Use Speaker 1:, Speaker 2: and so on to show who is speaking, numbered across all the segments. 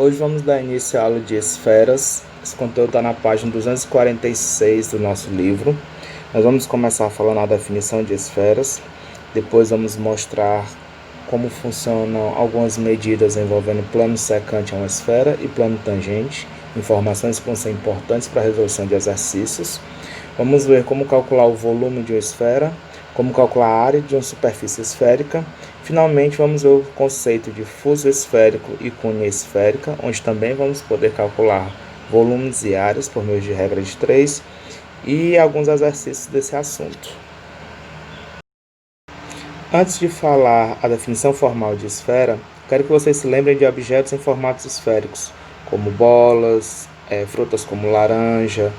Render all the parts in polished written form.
Speaker 1: Hoje vamos dar início à aula de esferas. Esse conteúdo está na página 246 do nosso livro. Nós vamos começar falando a definição de esferas. Depois vamos mostrar como funcionam algumas medidas envolvendo plano secante a uma esfera e plano tangente. Informações que vão ser importantes para a resolução de exercícios. Vamos ver como calcular o volume de uma esfera, como calcular a área de uma superfície esférica. Finalmente, vamos ver o conceito de fuso esférico e cunha esférica, onde também vamos poder calcular volumes e áreas por meio de regra de 3 e alguns exercícios desse assunto. Antes de falar a definição formal de esfera, quero que vocês se lembrem de objetos em formatos esféricos, como bolas, frutas como laranja.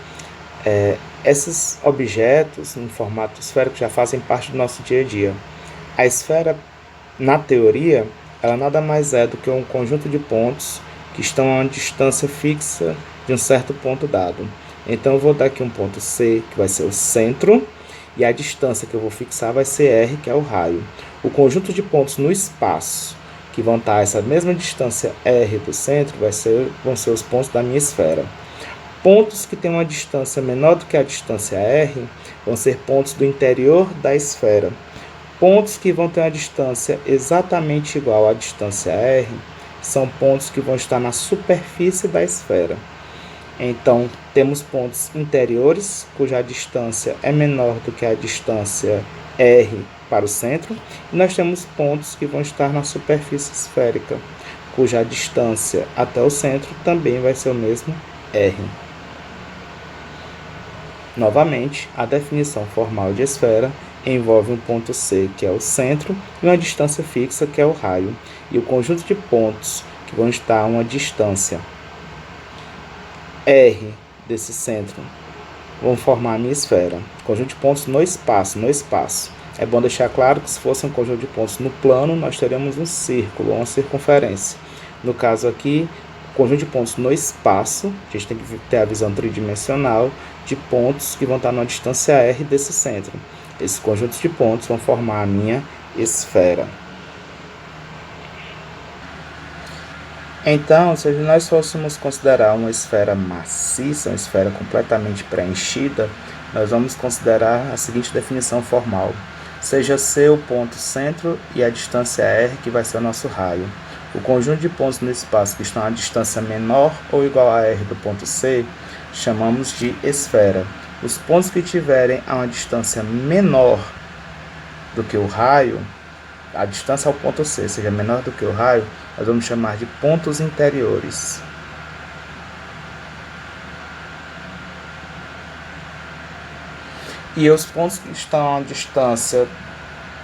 Speaker 1: Esses objetos em formato esférico já fazem parte do nosso dia a dia. A esfera, na teoria, ela nada mais é do que um conjunto de pontos que estão a uma distância fixa de um certo ponto dado. Então eu vou dar aqui um ponto C, que vai ser o centro, e a distância que eu vou fixar vai ser R, que é o raio. O conjunto de pontos no espaço que vão estar a essa mesma distância R do centro vão ser os pontos da minha esfera. Pontos que têm uma distância menor do que a distância R vão ser pontos do interior da esfera. Pontos que vão ter uma distância exatamente igual à distância R são pontos que vão estar na superfície da esfera. Então, temos pontos interiores, cuja distância é menor do que a distância R para o centro, e nós temos pontos que vão estar na superfície esférica, cuja distância até o centro também vai ser o mesmo R. Novamente, a definição formal de esfera envolve um ponto C, que é o centro, e uma distância fixa, que é o raio, e o conjunto de pontos que vão estar a uma distância R desse centro vão formar a minha esfera. Conjunto de pontos no espaço. É bom deixar claro que se fosse um conjunto de pontos no plano, nós teríamos um círculo ou uma circunferência. No caso aqui, conjunto de pontos no espaço, a gente tem que ter a visão tridimensional de pontos que vão estar numa distância R desse centro. Esses conjuntos de pontos vão formar a minha esfera. Então, se nós fôssemos considerar uma esfera maciça, uma esfera completamente preenchida, nós vamos considerar a seguinte definição formal. Seja C o ponto centro e a distância R, que vai ser o nosso raio. O conjunto de pontos no espaço que estão a distância menor ou igual a R do ponto C, chamamos de esfera. Os pontos que tiverem a uma distância menor do que o raio, a distância ao ponto C seja menor do que o raio, nós vamos chamar de pontos interiores. E os pontos que estão a distância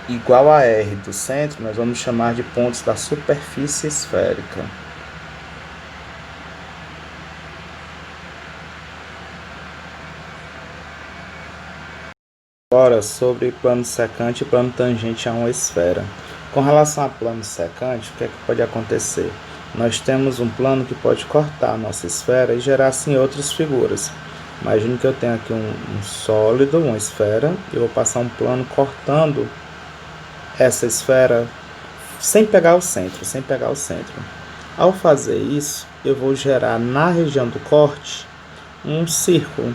Speaker 1: igual a R do centro, nós vamos chamar de pontos da superfície esférica. Agora, sobre plano secante e plano tangente a uma esfera. Com relação a plano secante, o que é que pode acontecer? Nós temos um plano que pode cortar a nossa esfera e gerar assim outras figuras. Imagine que eu tenho aqui um sólido, uma esfera, e eu vou passar um plano cortando essa esfera sem pegar o centro. Ao fazer isso, eu vou gerar na região do corte um círculo.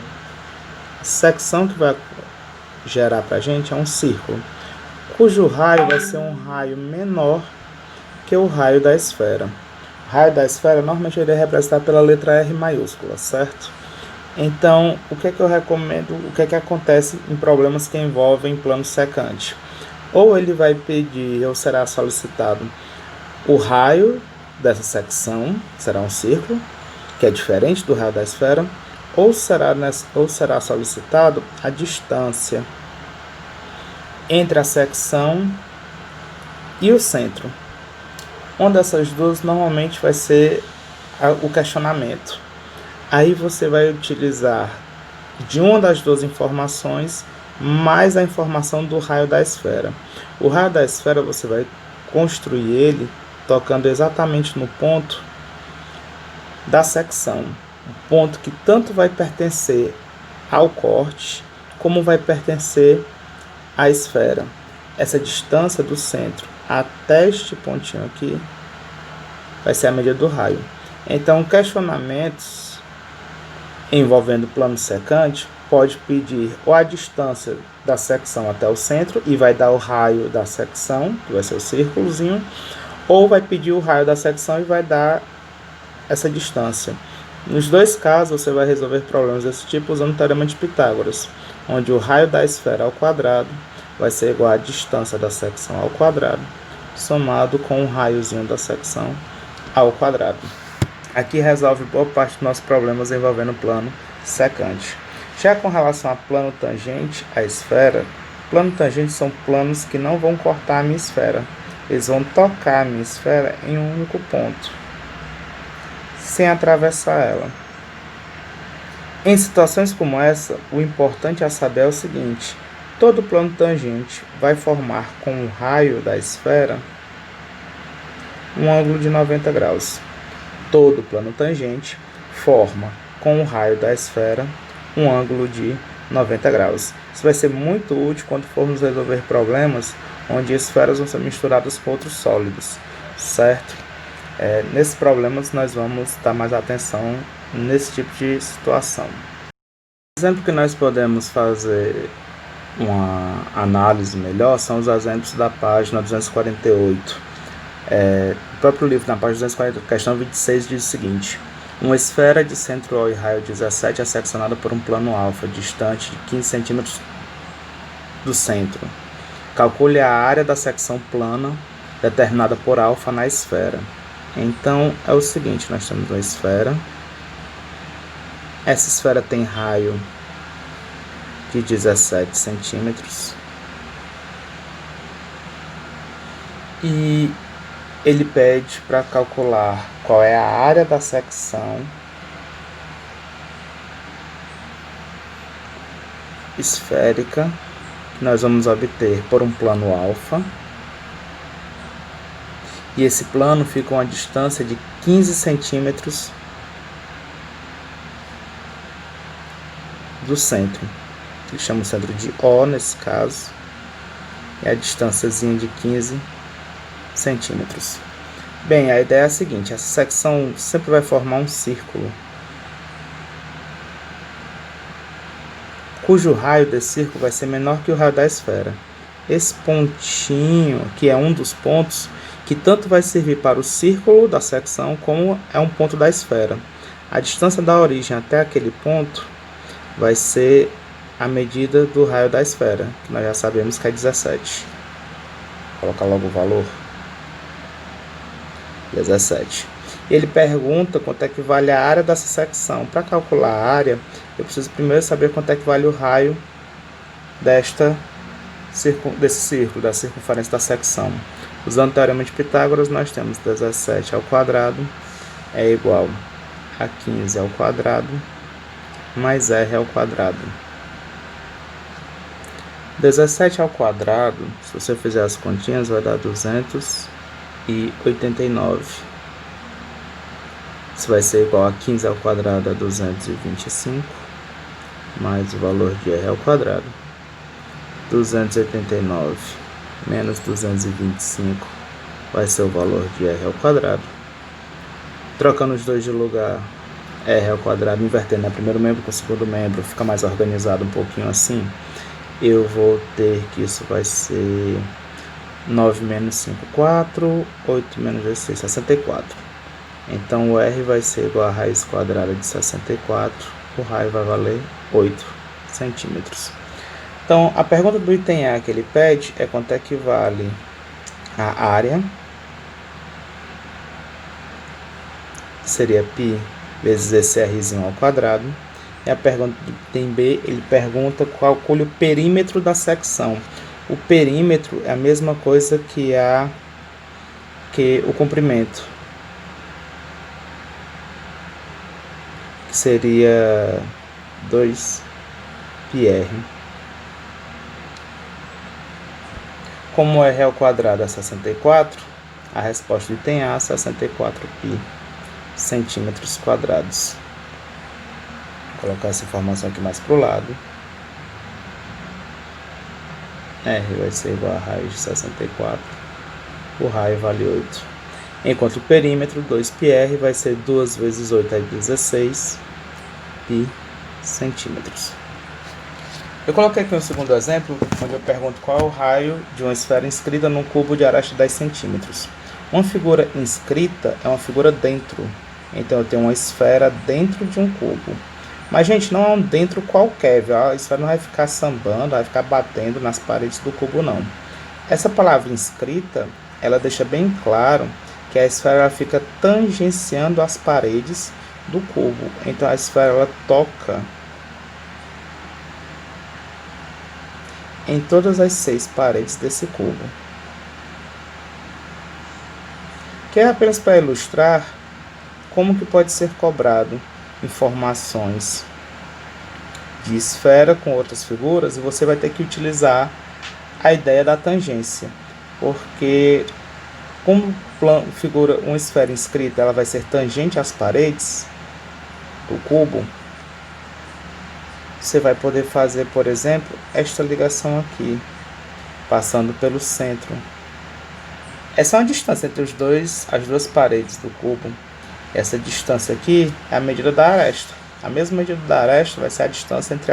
Speaker 1: A secção que vai gerar para a gente é um círculo, cujo raio vai ser um raio menor que o raio da esfera. O raio da esfera normalmente ele é representado pela letra R maiúscula, certo? Então, o que é que eu recomendo, o que é que acontece em problemas que envolvem plano secante? Ou ele vai pedir, ou será solicitado o raio dessa secção, que será um círculo, que é diferente do raio da esfera, ou será solicitado a distância entre a secção e o centro. Uma dessas duas normalmente vai ser o questionamento. Aí você vai utilizar de uma das duas informações mais a informação do raio da esfera. O raio da esfera você vai construir ele tocando exatamente no ponto da secção. Um ponto que tanto vai pertencer ao corte, como vai pertencer à esfera. Essa distância do centro até este pontinho aqui vai ser a medida do raio. Então, questionamentos envolvendo plano secante pode pedir ou a distância da secção até o centro e vai dar o raio da secção, que vai ser o círculozinho, ou vai pedir o raio da secção e vai dar essa distância. Nos dois casos, você vai resolver problemas desse tipo usando o teorema de Pitágoras, onde o raio da esfera ao quadrado vai ser igual à distância da secção ao quadrado, somado com o raiozinho da secção ao quadrado. Aqui resolve boa parte dos nossos problemas envolvendo plano secante. Já com relação a plano tangente à esfera, plano tangente são planos que não vão cortar a minha esfera, eles vão tocar a minha esfera em um único ponto, sem atravessar ela. Em situações como essa, o importante a saber é o seguinte: todo plano tangente vai formar com o raio da esfera um ângulo de 90 graus. Todo plano tangente forma com o raio da esfera um ângulo de 90 graus. Isso vai ser muito útil quando formos resolver problemas onde esferas vão ser misturadas com outros sólidos, certo? Nesses problemas nós vamos dar mais atenção nesse tipo de situação. Exemplo que nós podemos fazer uma análise melhor são os exemplos da página 248. O próprio livro, na página 240, questão 26, diz o seguinte: uma esfera de centro O e raio 17 é seccionada por um plano alfa distante de 15 cm do centro. Calcule a área da secção plana determinada por alfa na esfera. Então é o seguinte: nós temos uma esfera. Essa esfera tem raio de 17 centímetros. E ele pede para calcular qual é a área da secção esférica que nós vamos obter por um plano alfa. E esse plano fica a uma distância de 15 centímetros do centro. Ele chama o centro de O nesse caso. É a distânciazinha de 15 centímetros. Bem, a ideia é a seguinte: essa secção sempre vai formar um círculo, cujo raio desse círculo vai ser menor que o raio da esfera. Esse pontinho, que é um dos pontos, que tanto vai servir para o círculo da secção como é um ponto da esfera. A distância da origem até aquele ponto vai ser a medida do raio da esfera, que nós já sabemos que é 17. Vou colocar logo o valor. 17. Ele pergunta quanto é que vale a área dessa secção. Para calcular a área, eu preciso primeiro saber quanto é que vale o raio desse círculo, da circunferência da secção. Usando o teorema de Pitágoras, nós temos 17 ao quadrado é igual a 15 ao quadrado mais R ao quadrado. 17 ao quadrado, se você fizer as continhas, vai dar 289. Isso vai ser igual a 15 ao quadrado a 225, mais o valor de R ao quadrado. 289 menos 225 vai ser o valor de R ao quadrado. Trocando os dois de lugar, R ao quadrado, invertendo o primeiro membro com o segundo membro, fica mais organizado um pouquinho assim. Eu vou ter que isso vai ser 9 menos 5, 4, 8 menos 16, 64. Então o R vai ser igual a raiz quadrada de 64, o raio vai valer 8 centímetros. Então a pergunta do item A que ele pede é quanto é que vale a área, seria π vezes esse Rzinho ao quadrado. E a pergunta do item B, ele pergunta calcule o perímetro da secção. O perímetro é a mesma coisa que o comprimento, que seria 2πr. Como R ao quadrado é 64, a resposta do item A é 64π centímetros quadrados. Vou colocar essa informação aqui mais para o lado. R vai ser igual a raiz de 64. O raio vale 8. enquanto o perímetro 2πr vai ser 2 vezes 8 é 16 pi centímetros. Eu coloquei aqui um segundo exemplo, onde eu pergunto qual é o raio de uma esfera inscrita num cubo de aresta 10 centímetros. Uma figura inscrita é uma figura dentro, então eu tenho uma esfera dentro de um cubo. Mas, gente, não é um dentro qualquer, viu? A esfera não vai ficar sambando, vai ficar batendo nas paredes do cubo, não. Essa palavra inscrita, ela deixa bem claro que a esfera ela fica tangenciando as paredes do cubo. Então, a esfera ela toca em todas as 6 paredes desse cubo. Que é apenas para ilustrar como que pode ser cobrado informações de esfera com outras figuras, e você vai ter que utilizar a ideia da tangência, porque como figura uma esfera inscrita, ela vai ser tangente às paredes do cubo. Você vai poder fazer, por exemplo, esta ligação aqui, passando pelo centro. Essa é uma distância entre as duas paredes do cubo. Essa distância aqui é a medida da aresta. A mesma medida da aresta vai ser a distância entre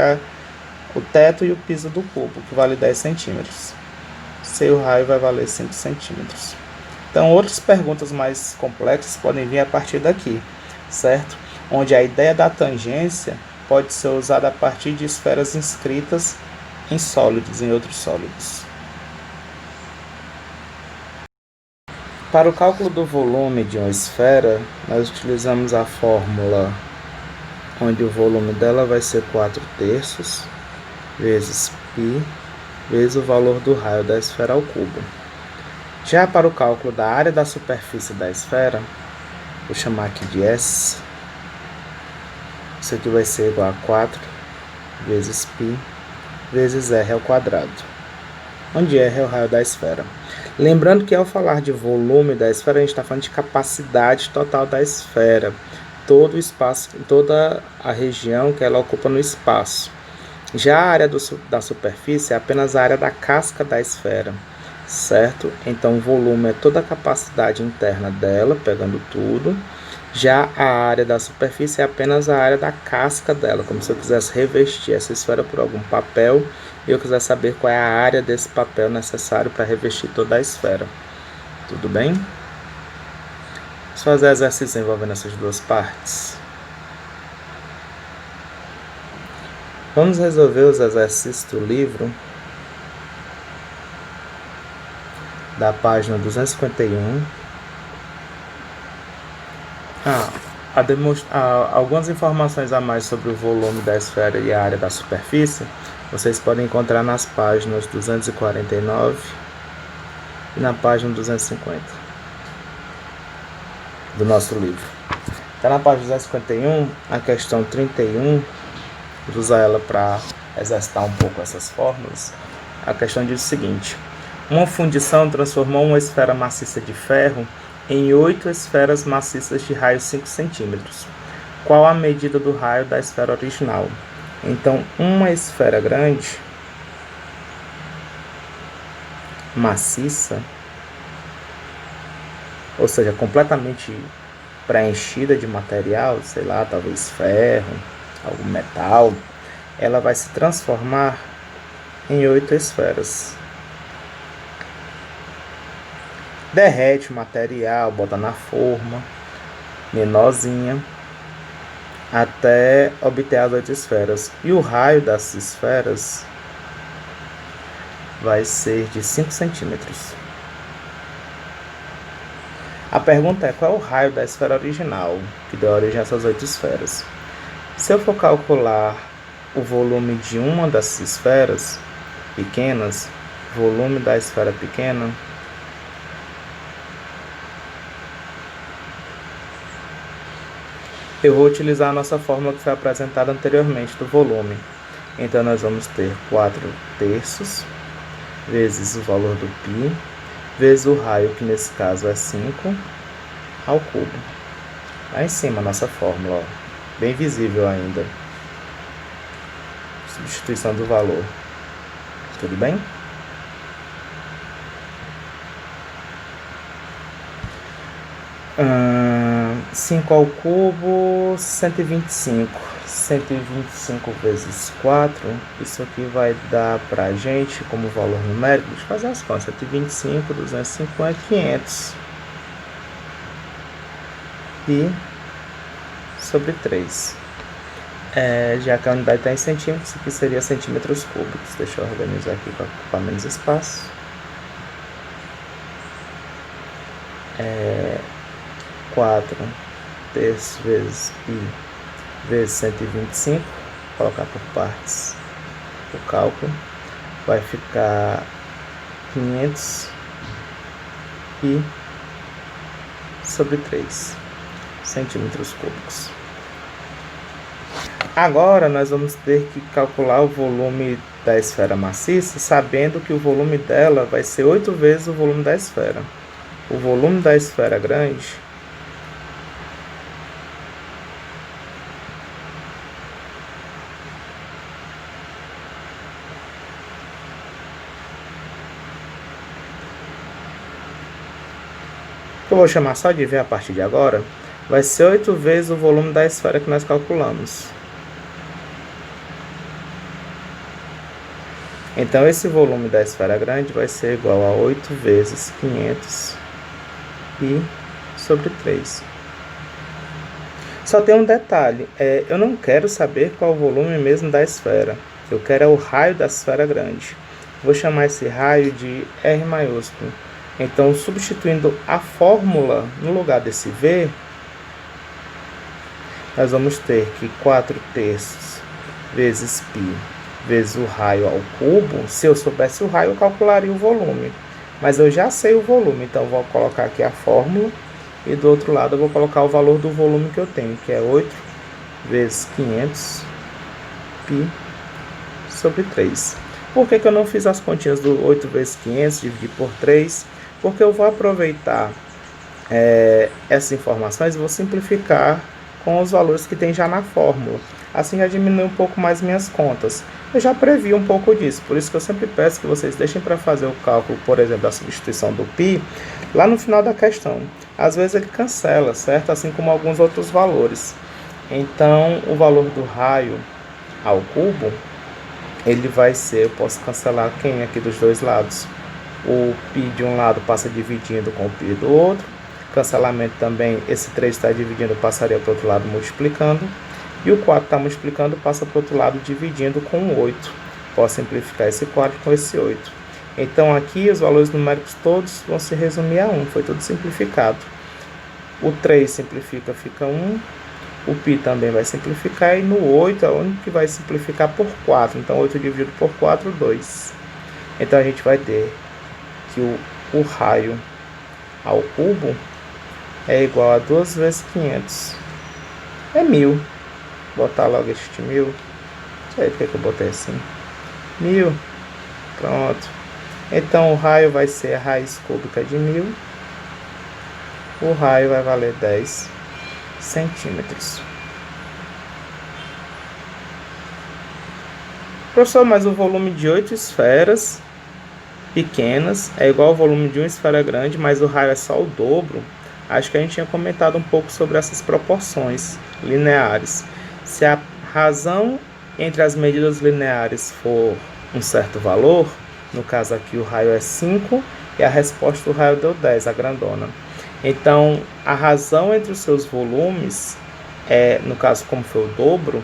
Speaker 1: o teto e o piso do cubo, que vale 10 centímetros. Seu raio vai valer 5 centímetros. Então, outras perguntas mais complexas podem vir a partir daqui, certo? Onde a ideia da tangência pode ser usada a partir de esferas inscritas em sólidos, em outros sólidos. Para o cálculo do volume de uma esfera, nós utilizamos a fórmula onde o volume dela vai ser 4/3 vezes π vezes o valor do raio da esfera ao cubo. Já para o cálculo da área da superfície da esfera, vou chamar aqui de S. Isso aqui vai ser igual a 4 vezes π vezes r ao quadrado, onde r é o raio da esfera. Lembrando que ao falar de volume da esfera, a gente está falando de capacidade total da esfera, todo o espaço, toda a região que ela ocupa no espaço. Já a área da superfície é apenas a área da casca da esfera, certo? Então o volume é toda a capacidade interna dela, pegando tudo. Já a área da superfície é apenas a área da casca dela, como se eu quisesse revestir essa esfera por algum papel e eu quiser saber qual é a área desse papel necessário para revestir toda a esfera. Tudo bem? Vamos fazer exercício envolvendo essas duas partes. Vamos resolver os exercícios do livro da página 251. Algumas informações a mais sobre o volume da esfera e a área da superfície vocês podem encontrar nas páginas 249 e na página 250 do nosso livro. Está na página 251, a questão 31, vou usar ela para exercitar um pouco essas fórmulas. A questão diz o seguinte: uma fundição transformou uma esfera maciça de ferro em 8 esferas maciças de raio 5 centímetros. Qual a medida do raio da esfera original? Então, uma esfera grande, maciça, ou seja, completamente preenchida de material, sei lá, talvez ferro, algum metal, ela vai se transformar em 8 esferas. Derrete o material, bota na forma menorzinha até obter as 8 esferas. E o raio dessas esferas vai ser de 5 centímetros. A pergunta é: qual é o raio da esfera original que deu origem a essas 8 esferas? Se eu for calcular o volume de uma dessas esferas pequenas, volume da esfera pequena, eu vou utilizar a nossa fórmula que foi apresentada anteriormente do volume. Então, nós vamos ter 4/3 vezes o valor do π, vezes o raio, que nesse caso é 5, ao cubo. Lá em cima, a nossa fórmula, ó, bem visível ainda. Substituição do valor. Tudo bem? 5 ao cubo, 125. 125 vezes 4, isso aqui vai dar pra gente como valor numérico, deixa eu fazer as contas, 125, 250, 500 pi sobre 3. Já que a unidade está em centímetros, isso aqui seria centímetros cúbicos. Deixa eu organizar aqui para ocupar menos espaço. 4 terços vezes pi vezes 125, colocar por partes o cálculo, vai ficar 500 pi sobre 3 centímetros cúbicos. Agora nós vamos ter que calcular o volume da esfera maciça, sabendo que o volume dela vai ser 8 vezes o volume da esfera. O volume da esfera grande que eu vou chamar só de V a partir de agora, vai ser 8 vezes o volume da esfera que nós calculamos. Então, esse volume da esfera grande vai ser igual a 8 vezes 500 pi sobre 3. Só tem um detalhe, eu não quero saber qual o volume mesmo da esfera. Eu quero o raio da esfera grande. Vou chamar esse raio de R maiúsculo. Então, substituindo a fórmula no lugar desse V, nós vamos ter que 4 terços vezes π vezes o raio ao cubo. Se eu soubesse o raio, eu calcularia o volume. Mas eu já sei o volume, então eu vou colocar aqui a fórmula. E do outro lado eu vou colocar o valor do volume que eu tenho, que é 8 vezes 500 π sobre 3. Por que eu não fiz as continhas do 8 vezes 500 dividir por 3? Porque eu vou aproveitar essas informações e vou simplificar com os valores que tem já na fórmula. Assim já diminui um pouco mais minhas contas. Eu já previ um pouco disso, por isso que eu sempre peço que vocês deixem para fazer o cálculo, por exemplo, da substituição do π, lá no final da questão. Às vezes ele cancela, certo? Assim como alguns outros valores. Então, o valor do raio ao cubo, ele vai ser, eu posso cancelar quem aqui dos dois lados? O π de um lado passa dividindo com o π do outro. Cancelamento também, esse 3 está dividindo, passaria para o outro lado multiplicando. E o 4 está multiplicando, passa para o outro lado dividindo com o 8. Posso simplificar esse 4 com esse 8. Então aqui os valores numéricos todos vão se resumir a 1. Foi tudo simplificado. O 3 simplifica, fica 1. O π também vai simplificar. E no 8 é o único que vai simplificar por 4. Então 8 dividido por 4, 2. Então a gente vai ter que o raio ao cubo é igual a 2 vezes 500. É 1000. Botar logo este 1000. Não sei porque eu botei assim. 1000. Pronto. Então o raio vai ser a raiz cúbica de 1000. O raio vai valer 10 centímetros. Professor, mas o volume de 8 esferas pequenas é igual ao volume de uma esfera grande, mas o raio é só o dobro. Acho que a gente tinha comentado um pouco sobre essas proporções lineares. Se a razão entre as medidas lineares for um certo valor, no caso aqui o raio é 5 e a resposta do raio deu 10, a grandona. Então, a razão entre os seus volumes, no caso como foi o dobro,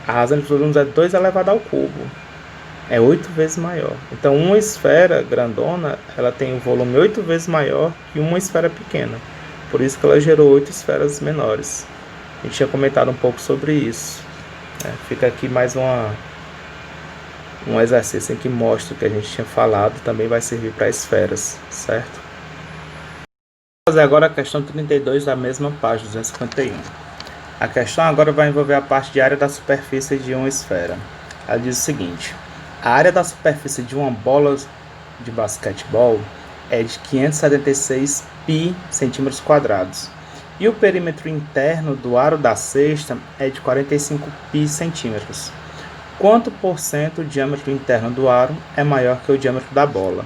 Speaker 1: a razão entre os volumes é 2 elevado ao cubo. É 8 vezes maior. Então, uma esfera grandona, ela tem um volume 8 vezes maior que uma esfera pequena. Por isso que ela gerou 8 esferas menores. A gente tinha comentado um pouco sobre isso. Fica aqui mais um exercício em que mostra o que a gente tinha falado. Também vai servir para esferas, certo? Vou fazer agora a questão 32 da mesma página, 251. A questão agora vai envolver a parte de área da superfície de uma esfera. Ela diz o seguinte: a área da superfície de uma bola de basquetebol é de 576 π centímetros quadrados. E o perímetro interno do aro da cesta é de 45 π centímetros. Quanto por cento o diâmetro interno do aro é maior que o diâmetro da bola?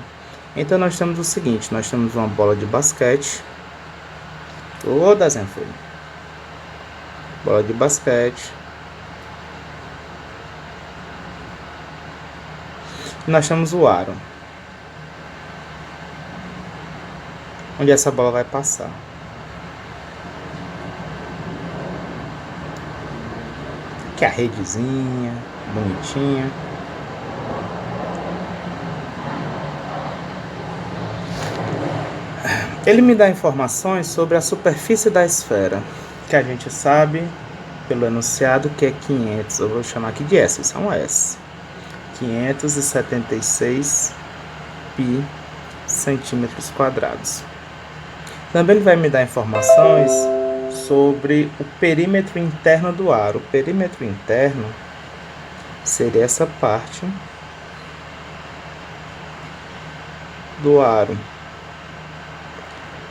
Speaker 1: Então nós temos o seguinte, nós temos uma bola de basquete Ô, desenho feio. Bola de basquete. Nós temos o aro, onde essa bola vai passar. Aqui a redezinha, bonitinha. Ele me dá informações sobre a superfície da esfera, que a gente sabe pelo enunciado que é 500, eu vou chamar aqui de S, isso é um S. 576 pi centímetros quadrados. Também ele vai me dar informações sobre o perímetro interno do aro. O perímetro interno seria essa parte do aro.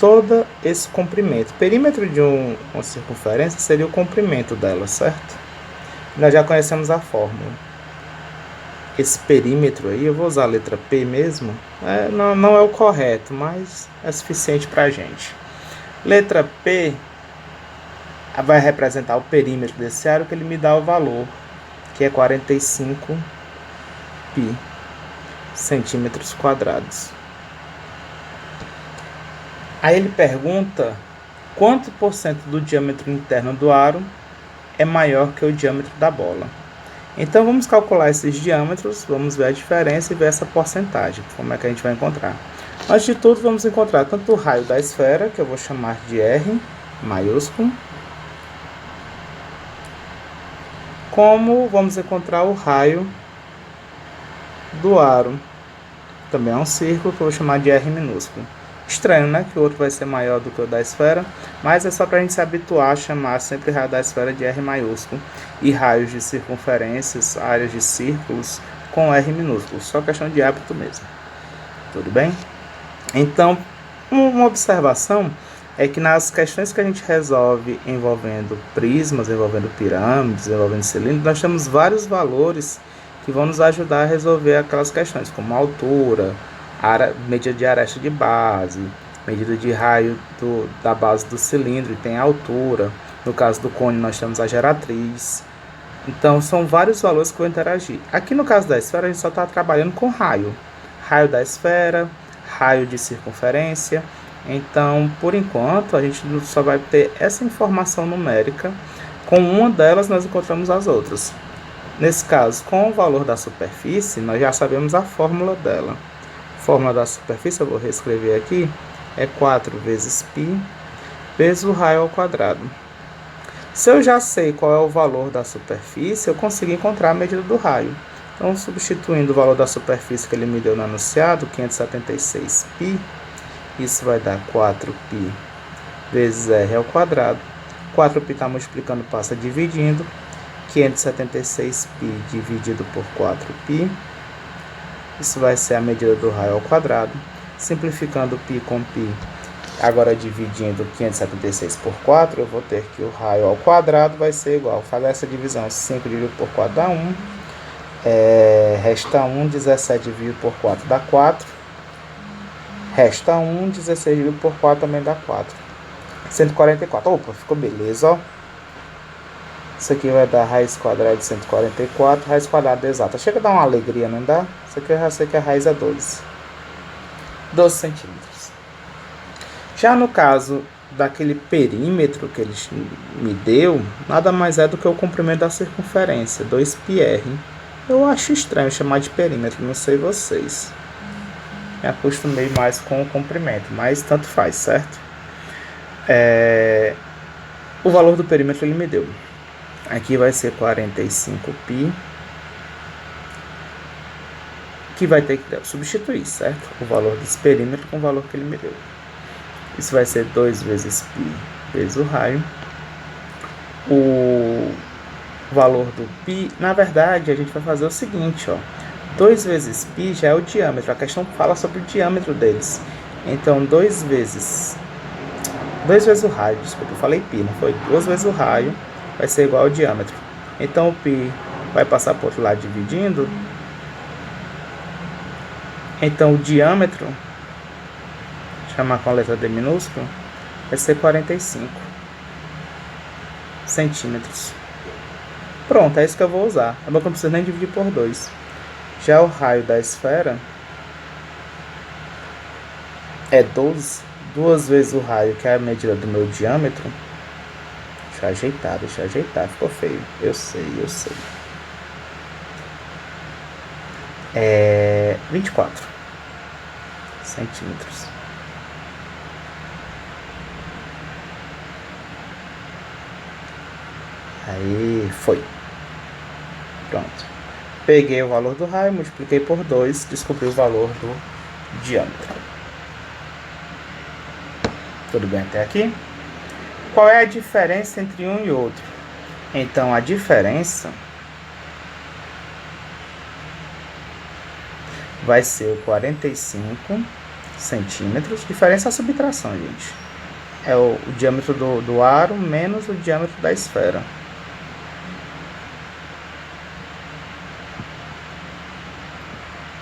Speaker 1: Todo esse comprimento. O perímetro de uma circunferência seria o comprimento dela, certo? Nós já conhecemos a fórmula. Esse perímetro aí, eu vou usar a letra P mesmo, não é o correto, mas é suficiente para a gente. Letra P vai representar o perímetro desse aro, que ele me dá o valor, que é 45 pi centímetros quadrados. Aí ele pergunta quanto por cento do diâmetro interno do aro é maior que o diâmetro da bola. Então vamos calcular esses diâmetros, vamos ver a diferença e ver essa porcentagem, como é que a gente vai encontrar. Antes de tudo, vamos encontrar tanto o raio da esfera, que eu vou chamar de R maiúsculo, como vamos encontrar o raio do aro. Também é um círculo, que eu vou chamar de R minúsculo. Estranho, né? Que o outro vai ser maior do que o da esfera, mas é só para a gente se habituar a chamar sempre raio da esfera de R maiúsculo e raios de circunferências, áreas de círculos com R minúsculo, só questão de hábito mesmo. Tudo bem? Então, uma observação é que nas questões que a gente resolve envolvendo prismas, envolvendo pirâmides, envolvendo cilindros, nós temos vários valores que vão nos ajudar a resolver aquelas questões, como a altura, medida de aresta de base, medida de raio da base do cilindro, e tem a altura. No caso do cone, nós temos a geratriz. Então, são vários valores que vão interagir. Aqui no caso da esfera, a gente só está trabalhando com raio. Raio da esfera, raio de circunferência. Então, por enquanto, a gente só vai ter essa informação numérica. Com uma delas, nós encontramos as outras. Nesse caso, com o valor da superfície, nós já sabemos a fórmula dela. Fórmula da superfície, eu vou reescrever aqui, é 4 vezes π vezes o raio ao quadrado. Se eu já sei qual é o valor da superfície, eu consigo encontrar a medida do raio. Então, substituindo o valor da superfície que ele me deu no enunciado, 576 π, isso vai dar 4π vezes r ao quadrado. 4π está multiplicando, passa dividindo. 576π dividido por 4π. Isso vai ser a medida do raio ao quadrado. Simplificando π com π, agora dividindo 576 por 4, eu vou ter que o raio ao quadrado vai ser igual. Fazer essa divisão, 5 dividido por 4 dá 1. Resta 1, 17 dividido por 4 dá 4. Resta 1, 16 dividido por 4 também dá 4. 144. Opa, ficou beleza, ó. Isso aqui vai dar raiz quadrada de 144, raiz quadrada exata. Chega a dar uma alegria, não dá? Isso aqui eu já sei que a raiz é 12 centímetros. Já no caso daquele perímetro que ele me deu, nada mais é do que o comprimento da circunferência, 2πr. Eu acho estranho chamar de perímetro, não sei vocês. Me acostumei mais com o comprimento, mas tanto faz, certo? O valor do perímetro ele me deu. Aqui vai ser 45π, que vai ter que substituir, certo? O valor desse perímetro com o valor que ele me deu. Isso vai ser 2 vezes π vezes o raio. O valor do π, na verdade, a gente vai fazer o seguinte, ó. 2 vezes π já é o diâmetro. A questão fala sobre o diâmetro deles. Então, 2 vezes o raio, desculpa, eu falei π, não foi? 2 vezes o raio vai ser igual ao diâmetro. Então, o π vai passar para o outro lado dividindo. Então, o diâmetro, chamar com a letra D minúscula, vai ser 45 centímetros. Pronto, é isso que eu vou usar. É bom que não precisa nem dividir por 2. Já o raio da esfera é 12, 2 vezes o raio, que é a medida do meu diâmetro. Deixa eu ajeitar, ficou feio. Eu sei. É 24 centímetros. Aí, foi. Pronto. Peguei o valor do raio, multipliquei por 2, descobri o valor do diâmetro. Tudo bem até aqui? Qual é a diferença entre um e outro? Então, a diferença vai ser o 45 centímetros. Diferença é a subtração, gente. É o diâmetro do aro menos o diâmetro da esfera.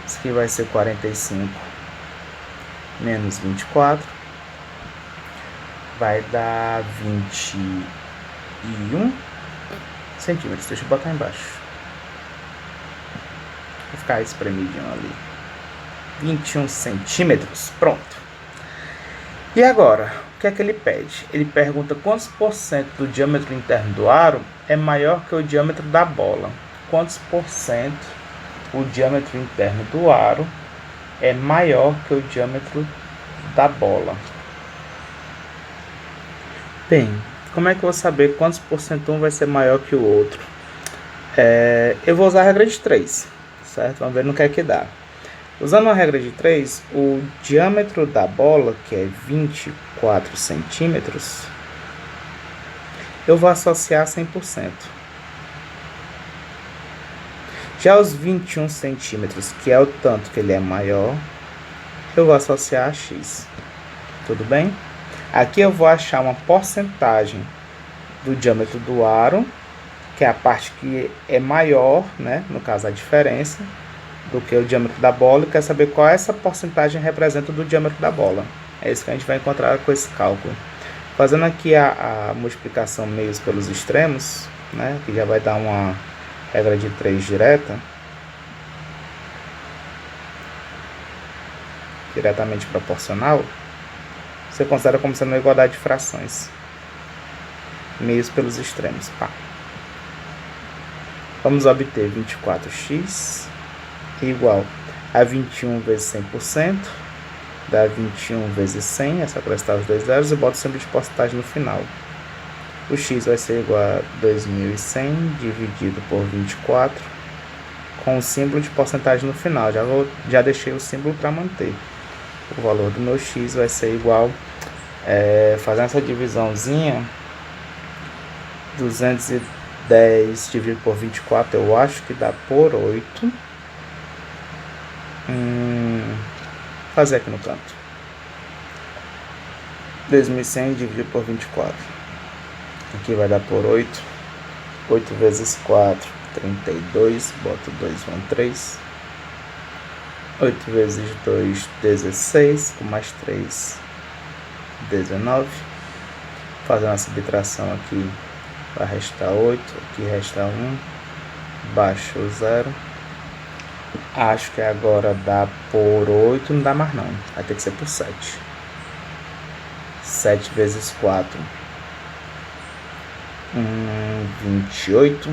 Speaker 1: Isso aqui vai ser 45 menos 24. Vai dar 21 centímetros. Deixa eu botar embaixo. Vai ficar espremidinho ali. 21 centímetros. Pronto. E agora, o que é que ele pede? Ele pergunta quantos por cento do diâmetro interno do aro é maior que o diâmetro da bola. Quantos por cento o diâmetro interno do aro é maior que o diâmetro da bola? Bem, como é que eu vou saber quantos por cento um vai ser maior que o outro? Eu vou usar a regra de 3, certo? Vamos ver no que é que dá. Usando a regra de 3, o diâmetro da bola, que é 24 centímetros, eu vou associar 100%. Já os 21 centímetros, que é o tanto que ele é maior, eu vou associar a x. Tudo bem? Aqui eu vou achar uma porcentagem do diâmetro do aro, que é a parte que é maior, né? No caso a diferença, do que o diâmetro da bola, e quer saber qual essa porcentagem representa do diâmetro da bola. É isso que a gente vai encontrar com esse cálculo. Fazendo aqui a multiplicação meios pelos extremos, né? Que já vai dar uma regra de 3 direta. Diretamente proporcional. Você considera como sendo uma igualdade de frações. Meios pelos extremos. Pá. Vamos obter 24x igual a 21 vezes 100%. Dá 21 vezes 100. É só acrescentar os dois zeros e bota o símbolo de porcentagem no final. O x vai ser igual a 2100 dividido por 24. Com o símbolo de porcentagem no final. Já deixei o símbolo para manter. O valor do meu x vai ser igual, fazendo essa divisãozinha, 210 dividido por 24, eu acho que dá por 8. Fazer aqui no canto. 2100 dividido por 24. Aqui vai dar por 8. 8 vezes 4, 32. Boto 2, vão 3. 8 vezes 2, 16, com mais 3, 19. Fazendo a subtração aqui, vai restar 8, aqui resta 1, baixo o 0. Acho que agora dá por 8, não dá mais não, vai ter que ser por 7. 7 vezes 4, 28,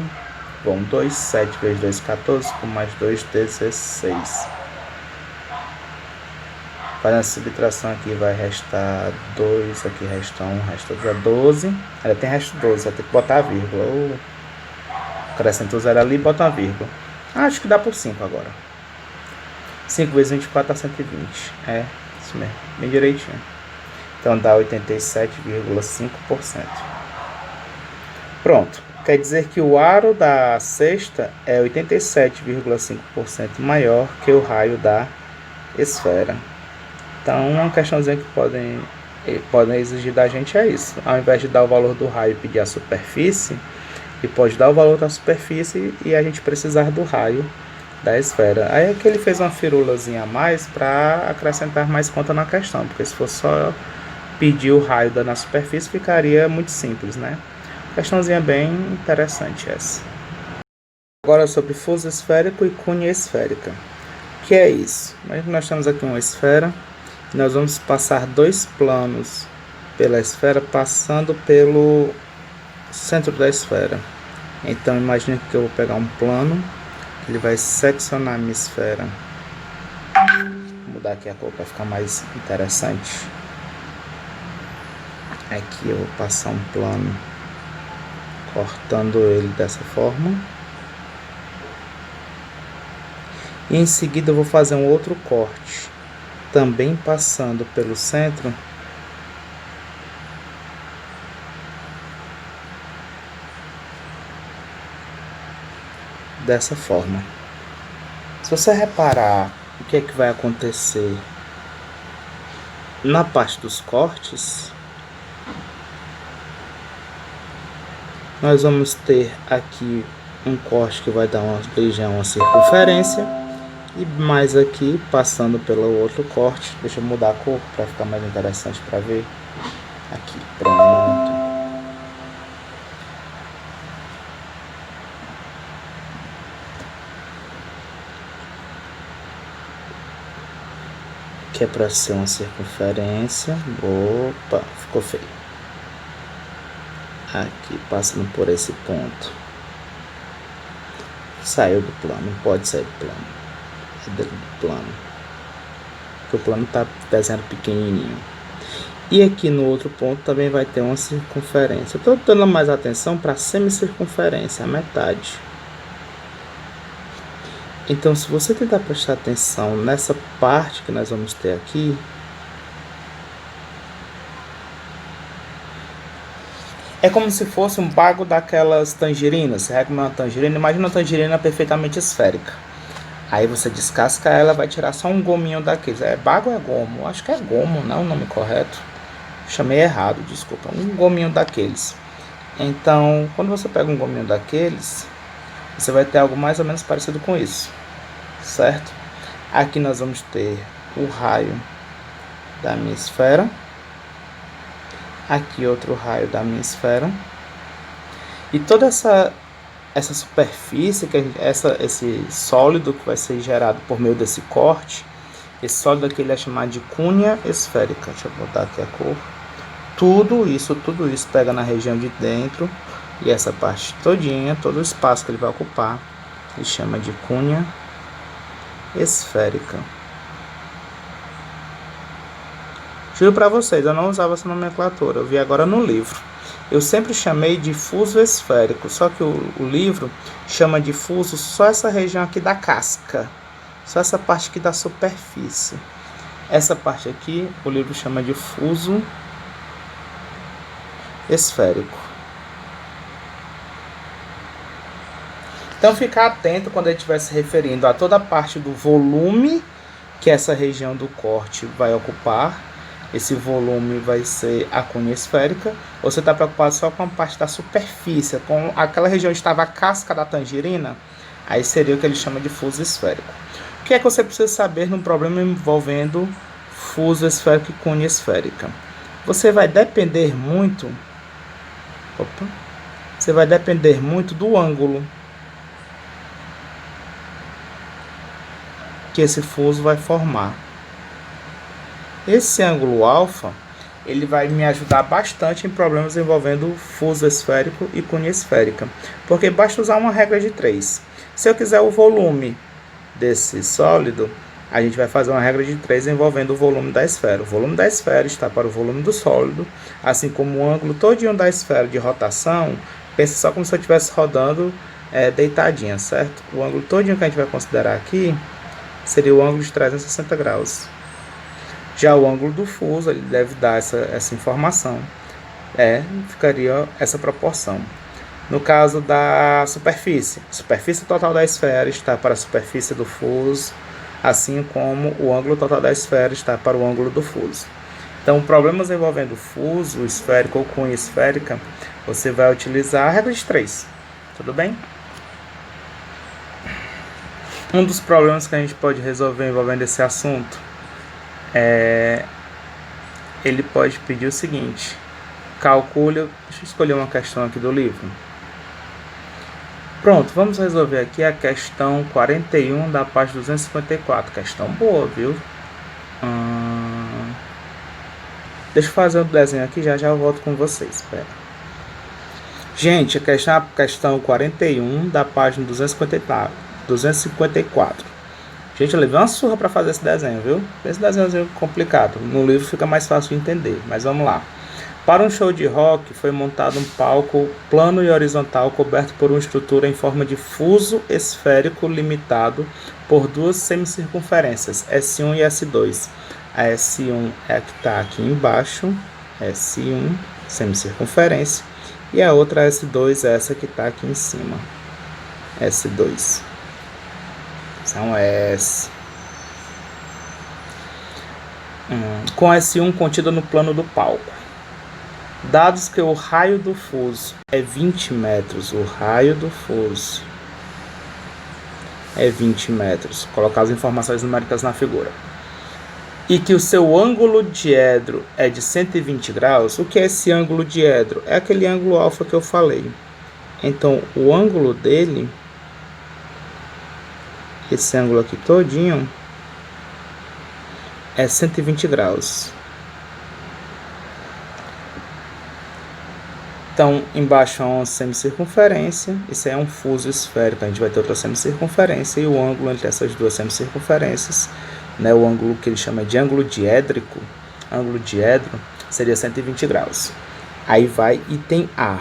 Speaker 1: bom 2, 7 vezes 2, 14, com mais 2, 16. Fazendo a subtração aqui, vai restar 2, aqui resta 1, resta 12. Ainda tem resto 12, vai ter que botar a vírgula. Acrescenta o 0 ali e bota uma vírgula. Acho que dá por 5 agora. 5 vezes 24 dá 120. É, isso mesmo, bem direitinho. Então dá 87,5%. Pronto. Quer dizer que o aro da cesta é 87,5% maior que o raio da esfera. Então, uma questãozinha que podem exigir da gente é isso. Ao invés de dar o valor do raio e pedir a superfície, ele pode dar o valor da superfície e a gente precisar do raio da esfera. Aí é que ele fez uma firulazinha a mais para acrescentar mais conta na questão, porque se fosse só pedir o raio na superfície, ficaria muito simples, né? Questãozinha bem interessante essa. Agora sobre fuso esférico e cunha esférica. O que é isso? Nós temos aqui uma esfera, nós vamos passar dois planos pela esfera, passando pelo centro da esfera. Então imagine que eu vou pegar um plano, ele vai seccionar a minha esfera. Vou mudar aqui a cor para ficar mais interessante. Aqui eu vou passar um plano, cortando ele dessa forma. E em seguida eu vou fazer um outro corte, também passando pelo centro. Dessa forma. Se você reparar o que é que vai acontecer na parte dos cortes, nós vamos ter aqui um corte que vai dar uma região, uma circunferência, e mais aqui passando pelo outro corte. Deixa eu mudar a cor para ficar mais interessante para ver. Aqui, pronto. Que é para ser uma circunferência. Opa, ficou feio. Aqui, passando por esse ponto. Saiu do plano, não pode sair do plano. É dentro do plano. Porque o plano está desenhando pequenininho. E aqui no outro ponto também vai ter uma circunferência. Eu estou dando mais atenção para a semicircunferência, a metade. Então, se você tentar prestar atenção nessa parte que nós vamos ter aqui, é como se fosse um bago daquelas tangerinas. Você recebe uma tangerina, imagina uma tangerina perfeitamente esférica. Aí você descasca ela, vai tirar só um gominho daqueles. É bago ou é gomo? Acho que é gomo, não é o nome correto. Chamei errado, desculpa. Um gominho daqueles. Então, quando você pega um gominho daqueles, você vai ter algo mais ou menos parecido com isso, certo? Aqui nós vamos ter o raio da minha esfera. Aqui outro raio da minha esfera. E toda essa superfície, esse sólido que vai ser gerado por meio desse corte, esse sólido aqui ele é chamado de cunha esférica. Deixa eu botar aqui a cor. Tudo isso pega na região de dentro. E essa parte todinha, todo o espaço que ele vai ocupar, ele chama de cunha esférica. Juro para vocês, eu não usava essa nomenclatura, eu vi agora no livro. Eu sempre chamei de fuso esférico, só que o livro chama de fuso só essa região aqui da casca, só essa parte aqui da superfície. Essa parte aqui, o livro chama de fuso esférico. Então, ficar atento quando ele estiver se referindo a toda a parte do volume que essa região do corte vai ocupar. Esse volume vai ser a cunha esférica. Ou você está preocupado só com a parte da superfície, com aquela região onde estava a casca da tangerina, aí seria o que ele chama de fuso esférico. O que é que você precisa saber num problema envolvendo fuso esférico e cunha esférica? Você vai depender muito... Você vai depender muito do ângulo que esse fuso vai formar. Esse ângulo alfa, ele vai me ajudar bastante em problemas envolvendo fuso esférico e cunha esférica, porque basta usar uma regra de 3. Se eu quiser o volume desse sólido, a gente vai fazer uma regra de 3 envolvendo o volume da esfera. O volume da esfera está para o volume do sólido, assim como o ângulo todinho da esfera de rotação, pensa só como se eu estivesse rodando deitadinha, certo? O ângulo todinho que a gente vai considerar aqui seria o ângulo de 360 graus. Já o ângulo do fuso, ele deve dar essa informação. Ficaria essa proporção. No caso da superfície, a superfície total da esfera está para a superfície do fuso, assim como o ângulo total da esfera está para o ângulo do fuso. Então, problemas envolvendo fuso esférico ou cunha esférica, você vai utilizar a regra de 3. Tudo bem? Um dos problemas que a gente pode resolver envolvendo esse assunto é ele pode pedir o seguinte: calcule, deixa eu escolher uma questão aqui do livro. Pronto, vamos resolver aqui a questão 41 da página 254. Questão boa, viu? Deixa eu fazer o desenho aqui, já eu volto com vocês. Espera. Gente, a questão 41 da página 254. Gente, eu levei uma surra para fazer esse desenho, viu? Esse desenho é complicado. No livro fica mais fácil de entender, mas vamos lá. Para um show de rock, foi montado um palco plano e horizontal coberto por uma estrutura em forma de fuso esférico limitado por duas semicircunferências, S1 e S2. A S1 é a que está aqui embaixo, S1, semicircunferência, e a outra S2 é essa que está aqui em cima, S2. São S. Com S1 contida no plano do palco. Dados que o raio do fuso é 20 metros, o raio do fuso é 20 metros, colocar as informações numéricas na figura, e que o seu ângulo diedro é de 120 graus, o que é esse ângulo diedro? É aquele ângulo alfa que eu falei. Então, o ângulo dele, esse ângulo aqui todinho, é 120 graus. Então, embaixo é uma semicircunferência, isso é um fuso esférico, a gente vai ter outra semicircunferência, e o ângulo entre essas duas semicircunferências, né, o ângulo que ele chama de ângulo diédrico, ângulo diedro, seria 120 graus. Aí vai item A.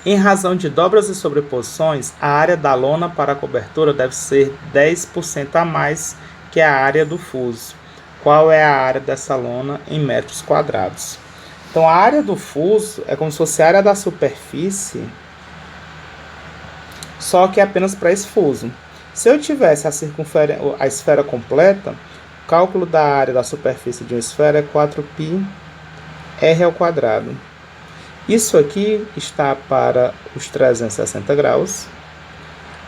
Speaker 1: Em razão de dobras e sobreposições, a área da lona para a cobertura deve ser 10% a mais que a área do fuso. Qual é a área dessa lona em metros quadrados? Então, a área do fuso é como se fosse a área da superfície, só que apenas para esse fuso. Se eu tivesse a esfera completa, o cálculo da área da superfície de uma esfera é 4πr². Isso aqui está para os 360 graus,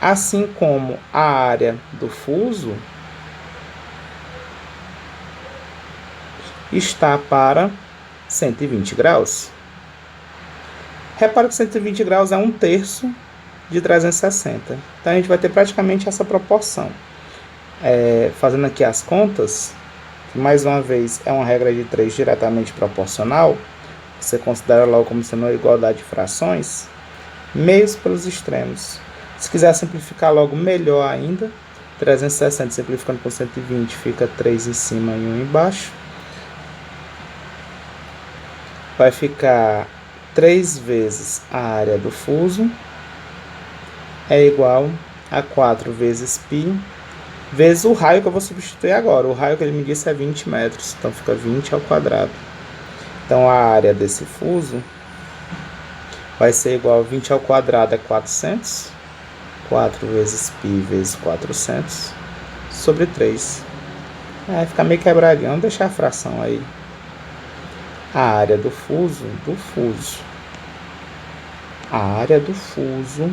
Speaker 1: assim como a área do fuso está para 120 graus. Repara que 120 graus é 1/3 de 360. Então, a gente vai ter praticamente essa proporção. Fazendo aqui as contas, que mais uma vez é uma regra de 3 diretamente proporcional, você considera logo como sendo uma igualdade de frações, meios pelos extremos. Se quiser simplificar logo, melhor ainda. 360 simplificando por 120 fica 3 em cima e 1 embaixo. Vai ficar 3 vezes a área do fuso é igual a 4 vezes π vezes o raio que eu vou substituir agora. O raio que ele me disse é 20 metros, então fica 20 ao quadrado. Então, a área desse fuso vai ser igual a 20 ao quadrado é 400. 4 vezes π vezes 400 sobre 3. Fica meio quebradinho, vamos deixar a fração aí. A área do fuso, a área do fuso,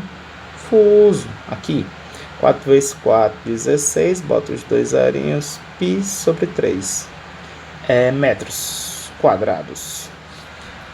Speaker 1: aqui, 4 vezes 4, 16, bota os dois arinhos, π sobre 3, metros quadrados,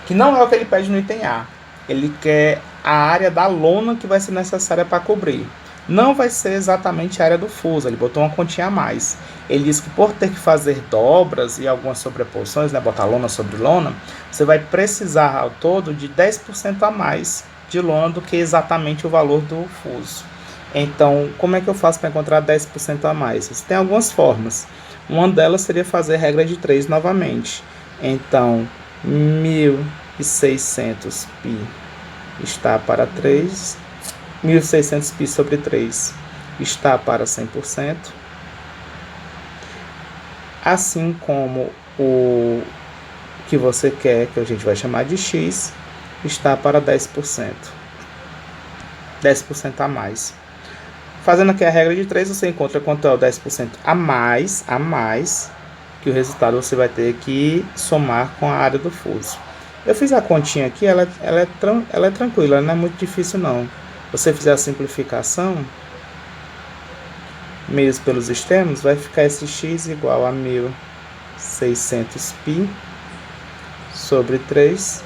Speaker 1: que não é o que ele pede no item A, ele quer a área da lona que vai ser necessária para cobrir. Não vai ser exatamente a área do fuso, ele botou uma continha a mais. Ele diz que por ter que fazer dobras e algumas sobreposições, né, botar lona sobre lona, você vai precisar ao todo de 10% a mais de lona do que exatamente o valor do fuso. Então, como é que eu faço para encontrar 10% a mais? Você tem algumas formas. Uma delas seria fazer regra de 3 novamente. Então, 1.600 π está para 3, 1.600 π sobre 3 está para 100%, assim como o que você quer, que a gente vai chamar de x, está para 10%. 10% a mais. Fazendo aqui a regra de 3, você encontra quanto é o 10% a mais, que o resultado você vai ter que somar com a área do fuso. Eu fiz a continha aqui, ela é tranquila, ela não é muito difícil não. Se você fizer a simplificação, meios pelos extremos, vai ficar esse x igual a 1.600 π sobre 3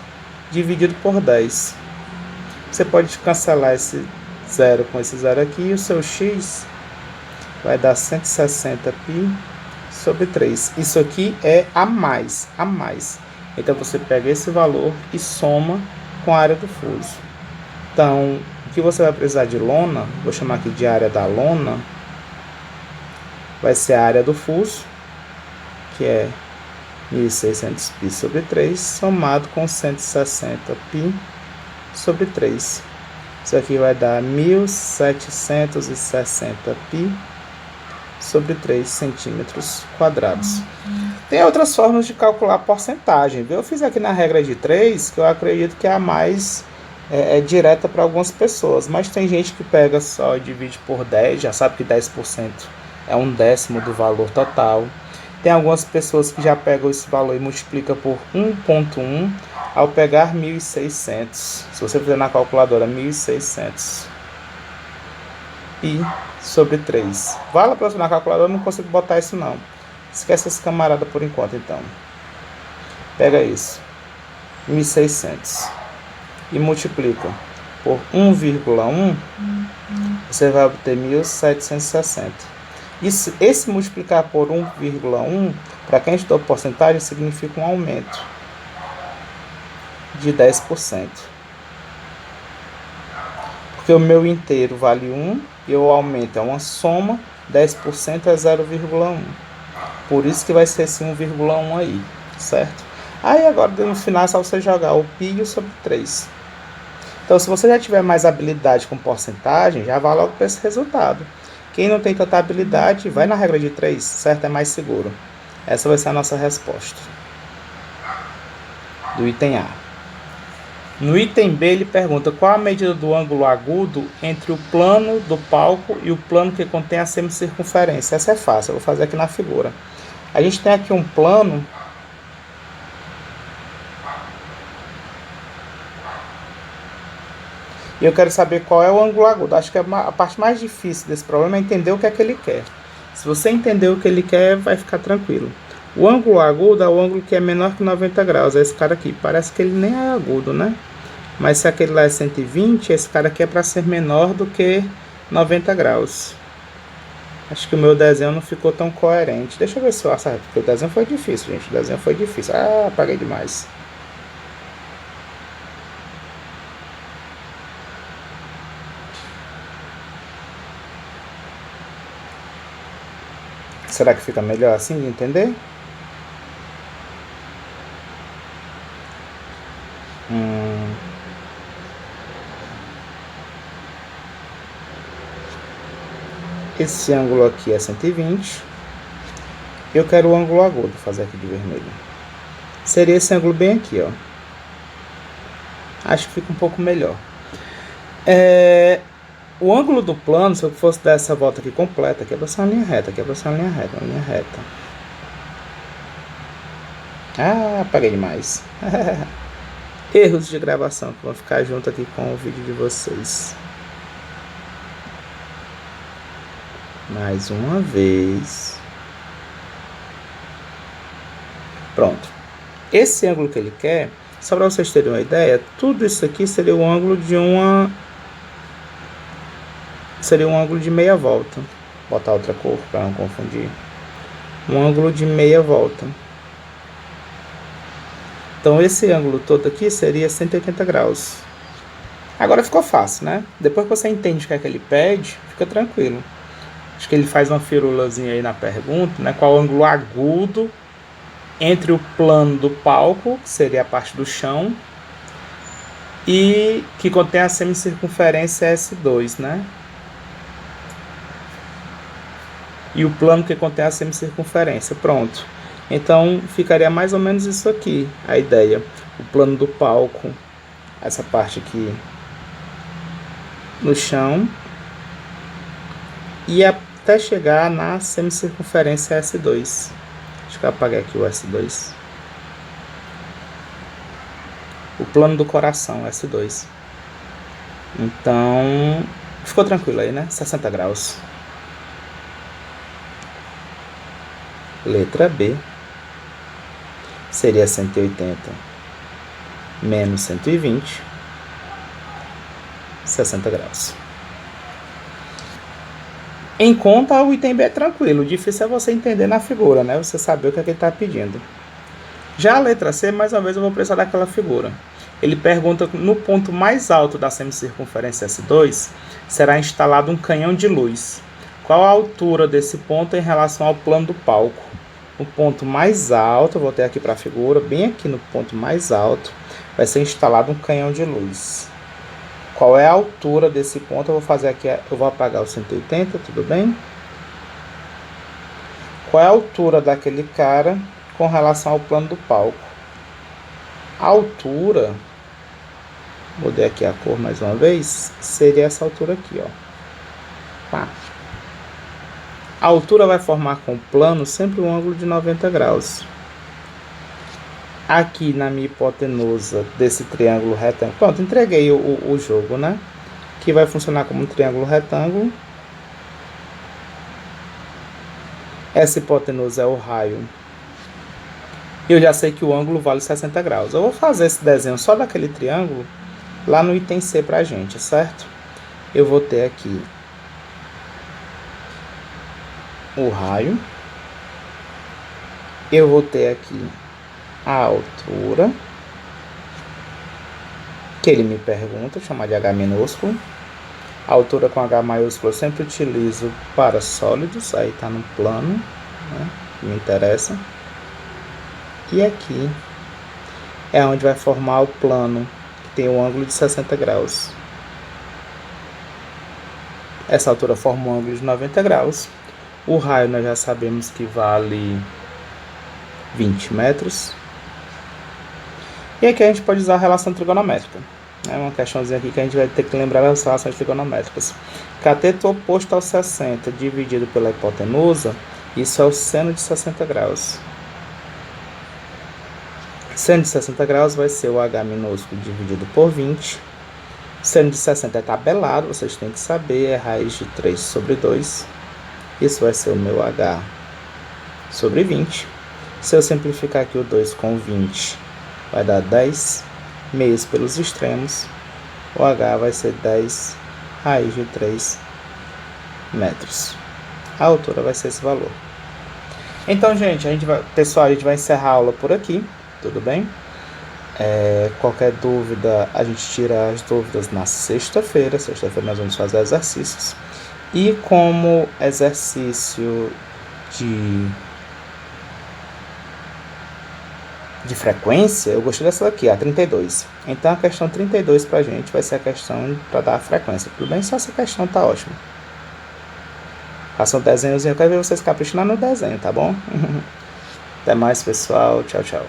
Speaker 1: dividido por 10. Você pode cancelar esse zero com esse zero aqui, e o seu x vai dar 160π sobre 3. Isso aqui é a mais. Então, você pega esse valor e soma com a área do fuso. Então, o que você vai precisar de lona, vou chamar aqui de área da lona, vai ser a área do fuso, que é 1.600π sobre 3, somado com 160π sobre 3. Isso aqui vai dar 1.760π sobre 3 centímetros quadrados. Tem outras formas de calcular a porcentagem. Eu fiz aqui na regra de 3, que eu acredito que é a mais direta para algumas pessoas. Mas tem gente que pega só e divide por 10, já sabe que 10% é 1/10 do valor total. Tem algumas pessoas que já pegam esse valor e multiplica por 1,1 ao pegar 1.600. Se você fizer na calculadora, 1.600 π sobre 3. Vai lá para na calculadora, eu não consigo botar isso não. Esquece esse camarada por enquanto, então. Pega isso, 1.600, e multiplica por 1,1, você vai obter 1.760. Esse multiplicar por 1,1, para quem estudou porcentagem, significa um aumento de 10%. Porque o meu inteiro vale 1, e o aumento é uma soma, 10% é 0,1. Por isso que vai ser esse 1,1 aí, certo? Aí agora no final é só você jogar o π sobre 3. Então, se você já tiver mais habilidade com porcentagem, já vai logo para esse resultado. Quem não tem tanta habilidade, vai na regra de 3, certo? É mais seguro. Essa vai ser a nossa resposta do item A. No item B, ele pergunta qual a medida do ângulo agudo entre o plano do palco e o plano que contém a semicircunferência. Essa é fácil, eu vou fazer aqui na figura. A gente tem aqui um plano e eu quero saber qual é o ângulo agudo. Acho que a parte mais difícil desse problema é entender o que é que ele quer. Se você entender o que ele quer, vai ficar tranquilo. O ângulo agudo é o ângulo que é menor que 90 graus. É esse cara aqui. Parece que ele nem é agudo, né? Mas se aquele lá é 120, esse cara aqui é para ser menor do que 90 graus. Acho que o meu desenho não ficou tão coerente. Deixa eu ver se eu acerto, porque o desenho foi difícil, gente. O desenho foi difícil. Ah, apaguei demais. Será que fica melhor assim de entender? Esse ângulo aqui é 120. Eu quero o ângulo agudo, vou fazer aqui de vermelho. Seria esse ângulo bem aqui, ó. Acho que fica um pouco melhor. O ângulo do plano, se eu fosse dar essa volta aqui completa, aqui é para ser uma linha reta, aqui é para ser uma linha reta. Ah, apaguei demais. Erros de gravação que vão ficar junto aqui com o vídeo de vocês. Mais uma vez. Pronto. Esse ângulo que ele quer, só para vocês terem uma ideia, tudo isso aqui seria o ângulo de seria um ângulo de meia volta. Vou botar outra cor para não confundir. Um ângulo de meia volta. Então esse ângulo todo aqui seria 180 graus. Agora ficou fácil, né? Depois que você entende o que é que ele pede, fica tranquilo. Acho que ele faz uma firulazinha aí na pergunta, né? Qual o ângulo agudo entre o plano do palco, que seria a parte do chão, e que contém a semicircunferência S2, né? E o plano que contém a semicircunferência. Pronto. Então, ficaria mais ou menos isso aqui, a ideia. O plano do palco, essa parte aqui no chão, e até chegar na semicircunferência S2. Deixa eu apagar aqui o S2. O plano do coração, S2. Então, ficou tranquilo aí, né? 60 graus. Letra B seria 180. menos 120, 60 graus. Em conta, o item B é tranquilo, o difícil é você entender na figura, né? Você saber o que é que ele está pedindo. Já a letra C, mais uma vez eu vou precisar daquela figura. Ele pergunta, no ponto mais alto da semicircunferência S2, será instalado um canhão de luz. Qual a altura desse ponto em relação ao plano do palco? No ponto mais alto, eu voltei aqui para a figura, bem aqui no ponto mais alto, vai ser instalado um canhão de luz. Qual é a altura desse ponto? Eu vou fazer aqui, eu vou apagar o 180, tudo bem? Qual é a altura daquele cara com relação ao plano do palco? A altura, mudei aqui a cor mais uma vez, seria essa altura aqui, ó. Tá. A altura vai formar com o plano sempre um ângulo de 90 graus. Aqui na minha hipotenusa desse triângulo retângulo, pronto, entreguei o jogo, né? Que vai funcionar como um triângulo retângulo. Essa hipotenusa é o raio. Eu já sei que o ângulo vale 60 graus. Eu vou fazer esse desenho só daquele triângulo lá no item C pra gente, certo? Eu vou ter aqui o raio. Eu vou ter aqui a altura, que ele me pergunta, chamar de H minúsculo. A altura com H maiúsculo eu sempre utilizo para sólidos, aí está no plano, né, que me interessa. E aqui é onde vai formar o plano, que tem um ângulo de 60 graus. Essa altura forma um ângulo de 90 graus. O raio nós já sabemos que vale 20 metros. E aqui a gente pode usar a relação trigonométrica. É uma questãozinha aqui que a gente vai ter que lembrar das relações trigonométricas. Cateto oposto ao 60 dividido pela hipotenusa, isso é o seno de 60 graus. Seno de 60 graus vai ser o H minúsculo dividido por 20. Seno de 60 é tabelado, vocês têm que saber, é raiz de 3 sobre 2. Isso vai ser o meu H sobre 20. Se eu simplificar aqui o 2 com 20, vai dar 10 meios pelos extremos. O H vai ser 10 raiz de 3 metros. A altura vai ser esse valor. Então, gente, pessoal, a gente vai encerrar a aula por aqui, tudo bem? Qualquer dúvida, a gente tira as dúvidas na sexta-feira. Sexta-feira nós vamos fazer exercícios. E como exercício de frequência, eu gostei dessa daqui, a 32. Então a questão 32 pra gente vai ser a questão para dar a frequência, tudo bem? Só essa questão tá ótima. Faça um desenhozinho, eu quero ver vocês caprichando no desenho, tá bom? Até mais, pessoal. Tchau, tchau.